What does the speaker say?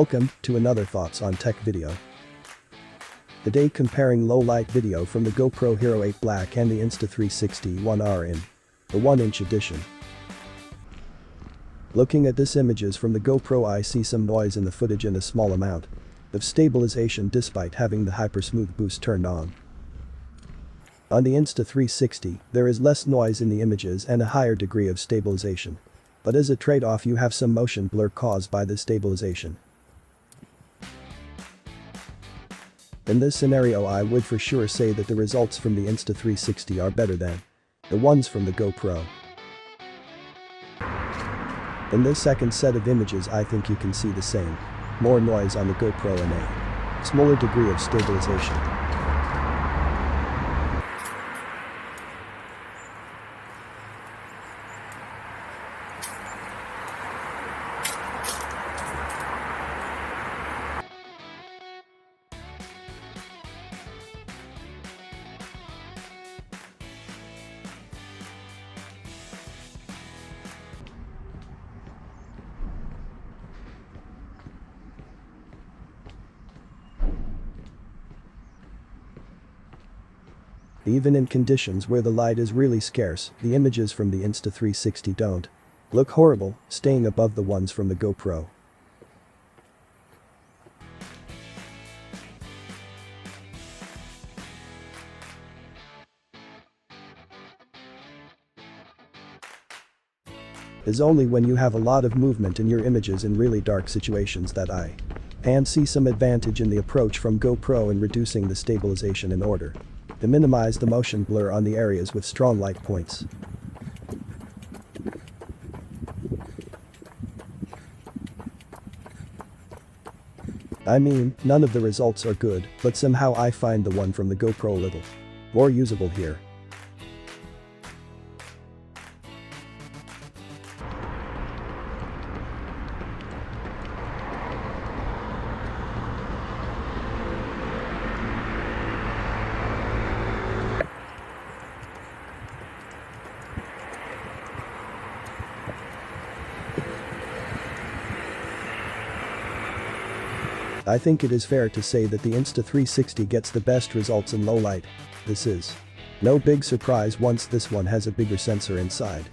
Welcome to another Thoughts on Tech video. Today comparing low-light video from the GoPro Hero 8 Black and the Insta360 One R in the 1-inch edition. Looking at this images from the GoPro, I see some noise in the footage and a small amount of stabilization despite having the hyper-smooth boost turned on. On the Insta360, there is less noise in the images and a higher degree of stabilization. But as a trade-off, you have some motion blur caused by the stabilization. In this scenario, I would for sure say that the results from the Insta360 are better than the ones from the GoPro. In this second set of images, I think you can see the same. More noise on the GoPro and a smaller degree of stabilization. Even in conditions where the light is really scarce, the images from the Insta360 don't look horrible, staying above the ones from the GoPro. It's only when you have a lot of movement in your images in really dark situations that I can see some advantage in the approach from GoPro in reducing the stabilization in order to minimize the motion blur on the areas with strong light points. I mean, none of the results are good, but somehow I find the one from the GoPro a little more usable here. I think it is fair to say that the Insta360 gets the best results in low light. This is no big surprise once this one has a bigger sensor inside.